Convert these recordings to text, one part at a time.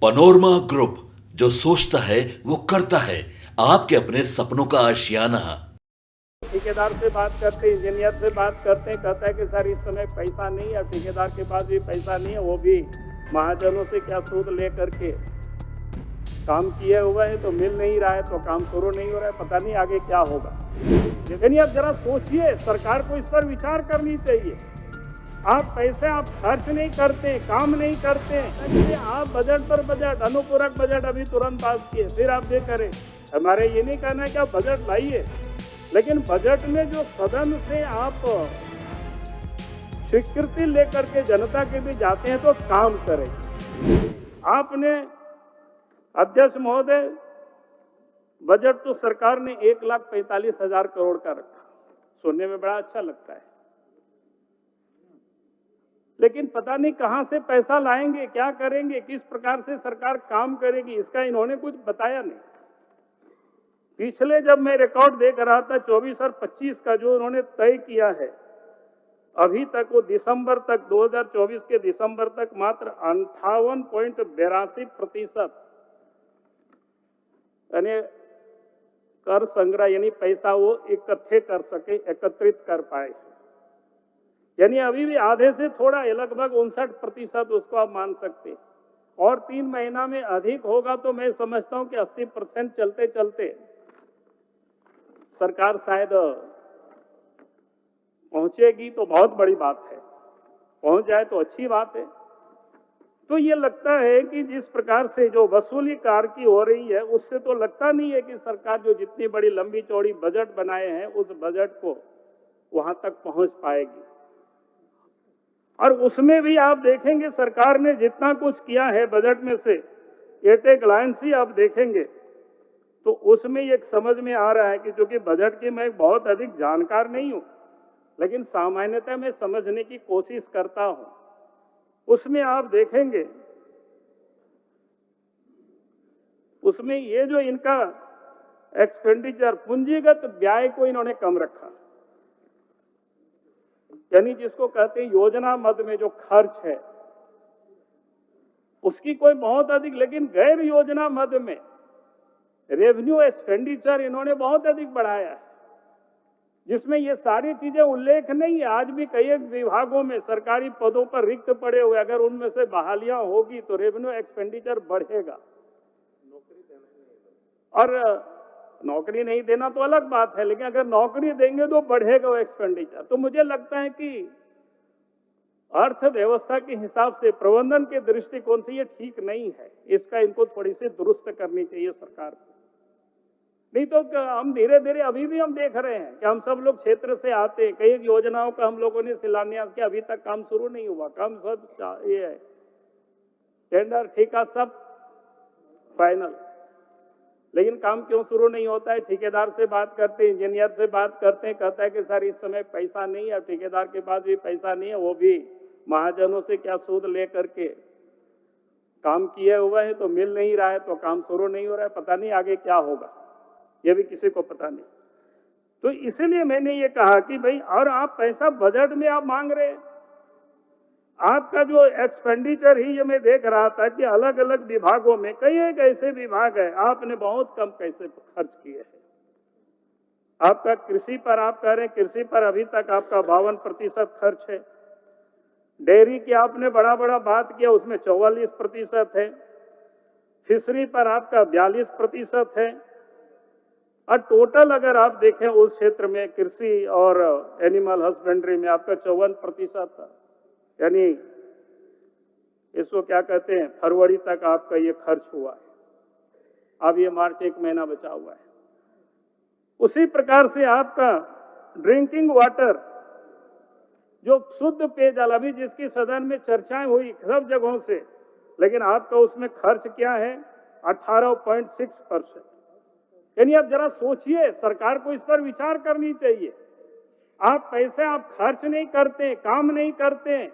Panorama group, जो सोचता है वो करता है। आपके अपने सपनों का आशियाना। ठेकेदार से बात करते हैं, इंजीनियर से बात करते हैं, कहता है कि सर इस समय पैसा नहीं है, ठेकेदार के पास भी पैसा नहीं है, वो भी महाजनों से क्या सूद ले करके काम किए हुए हैं, तो मिल नहीं रहा है, तो काम शुरू नहीं हो रहा है, पता नहीं आगे क्या होगा। लेकिन आप जरा सोचिए, सरकार को इस पर विचार करनी चाहिए। आप पैसे आप खर्च नहीं करते, काम नहीं करते, आप बजट पर बजट, अनुपूरक बजट अभी तुरंत पास किए, फिर आप ये करें। हमारे ये नहीं कहना है कि आप बजट लाइए, लेकिन बजट में जो सदन से आप स्वीकृति लेकर के जनता के बीच जाते हैं तो काम करें। आपने अध्यक्ष महोदय, बजट तो सरकार ने 1,45,000 करोड़ का रखा, सुनने में बड़ा अच्छा लगता है, लेकिन पता नहीं कहां से पैसा लाएंगे, क्या करेंगे, किस प्रकार से सरकार काम करेगी, इसका इन्होंने कुछ बताया नहीं। पिछले जब मैं रिकॉर्ड देख रहा था 24 और 25 का जो उन्होंने तय किया है, अभी तक वो दिसंबर तक, 2024 के दिसंबर तक मात्र 58.82% यानी कर संग्रह, यानी पैसा वो इकट्ठे कर सके, एकत्रित कर पाए। यानी अभी भी आधे से थोड़ा है, लगभग 59% उसको आप मान सकते। और 3 महीना में अधिक होगा तो मैं समझता हूं कि 80% चलते चलते सरकार शायद पहुंचेगी, तो बहुत बड़ी बात है, पहुंच जाए तो अच्छी बात है। तो ये लगता है कि जिस प्रकार से जो वसूली कार की हो रही है, उससे तो लगता नहीं है कि सरकार जो जितनी बड़ी लंबी चौड़ी बजट बनाए हैं, उस बजट को वहां तक पहुंच पाएगी। और उसमें भी आप देखेंगे सरकार ने जितना कुछ किया है बजट में से, एट ए ग्लांस ही आप देखेंगे तो उसमें एक समझ में आ रहा है कि चूंकि बजट की मैं बहुत अधिक जानकार नहीं हूं, लेकिन सामान्यतः मैं समझने की कोशिश करता हूं। उसमें आप देखेंगे, उसमें ये जो इनका एक्सपेंडिचर, पूंजीगत व्यय को इन्होंने कम रखा, यानी जिसको कहते हैं योजना मद में जो खर्च है उसकी कोई बहुत अधिक, लेकिन गैर योजना मद में रेवेन्यू एक्सपेंडिचर इन्होंने बहुत अधिक बढ़ाया है, जिसमें ये सारी चीजें उल्लेख नहीं है। आज भी कई एक विभागों में सरकारी पदों पर रिक्त पड़े हुए, अगर उनमें से बहालियां होगी तो रेवेन्यू एक्सपेंडिचर बढ़ेगा। और नौकरी नहीं देना तो अलग बात है, लेकिन अगर नौकरी देंगे तो बढ़ेगा वो एक्सपेंडिचर। तो मुझे लगता है कि अर्थव्यवस्था के हिसाब से, प्रबंधन के दृष्टिकोण से ये ठीक नहीं है, इसका इनको थोड़ी सी दुरुस्त करनी चाहिए सरकार को। नहीं तो हम धीरे धीरे, अभी भी हम देख रहे हैं कि हम सब लोग क्षेत्र से आते हैं, कई योजनाओं का हम लोगों ने शिलान्यास किया, अभी तक काम शुरू नहीं हुआ। काम सब ये है, टेंडर ठेका सब फाइनल, लेकिन काम क्यों शुरू नहीं होता है? ठेकेदार से बात करते हैं, इंजीनियर से बात करते हैं, कहता है कि सर इस समय पैसा नहीं है, ठेकेदार के पास भी पैसा नहीं है, वो भी महाजनों से क्या सूद ले करके काम किए हुए हैं, तो मिल नहीं रहा है, तो काम शुरू नहीं हो रहा है, पता नहीं आगे क्या होगा, ये भी किसी को पता नहीं। तो इसलिए मैंने ये कहा कि भाई, और आप पैसा बजट में आप मांग रहे हैं, आपका जो एक्सपेंडिचर ही, ये मैं देख रहा था कि अलग अलग विभागों में कई एक ऐसे विभाग है आपने बहुत कम पैसे खर्च किए हैं। आपका कृषि पर, आप कह रहे हैं कृषि पर अभी तक आपका 52% खर्च है। डेयरी की आपने बड़ा बड़ा बात किया, उसमें 44% है। फिशरी पर आपका 42% है। और टोटल अगर आप देखें उस क्षेत्र में, कृषि और एनिमल हस्बेंड्री में आपका 54% था, यानी इसको क्या कहते हैं, फरवरी तक आपका ये खर्च हुआ है। अब ये मार्च 1 महीना बचा हुआ है। उसी प्रकार से आपका ड्रिंकिंग वाटर, जो शुद्ध पेयजल, अभी जिसकी सदन में चर्चाएं हुई सब जगहों से, लेकिन आपका उसमें खर्च क्या है, 18.6%। यानी अब जरा सोचिए, सरकार को इस पर विचार करनी चाहिए। आप पैसे आप खर्च नहीं करते, काम नहीं करते,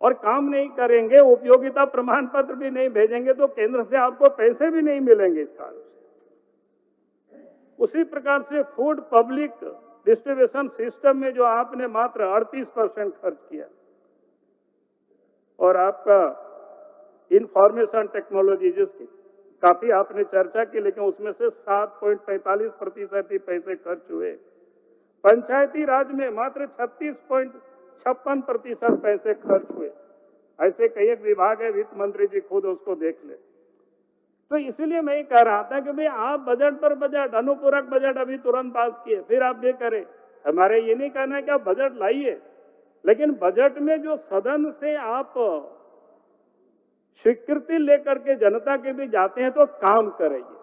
और काम नहीं करेंगे, उपयोगिता प्रमाण पत्र भी नहीं भेजेंगे, तो केंद्र से आपको पैसे भी नहीं मिलेंगे इस कारण से। उसी प्रकार से फूड पब्लिक डिस्ट्रीब्यूशन सिस्टम में जो आपने मात्र 38% खर्च किया, और आपका इंफॉर्मेशन टेक्नोलॉजी जिसकी काफी आपने चर्चा की, लेकिन उसमें से 7.45% ही पैसे खर्च हुए। पंचायती राज में मात्र 36.56% पैसे खर्च हुए। ऐसे कई एक विभाग है, वित्त मंत्री जी खुद उसको देख ले। तो इसीलिए मैं ये कह रहा था कि भाई आप बजट पर बजट, अनुपूरक बजट अभी तुरंत पास किए, फिर आप ये करें। हमारे ये नहीं कहना है कि आप बजट लाइए, लेकिन बजट में जो सदन से आप स्वीकृति लेकर के जनता के भी जाते हैं तो काम करेंगे।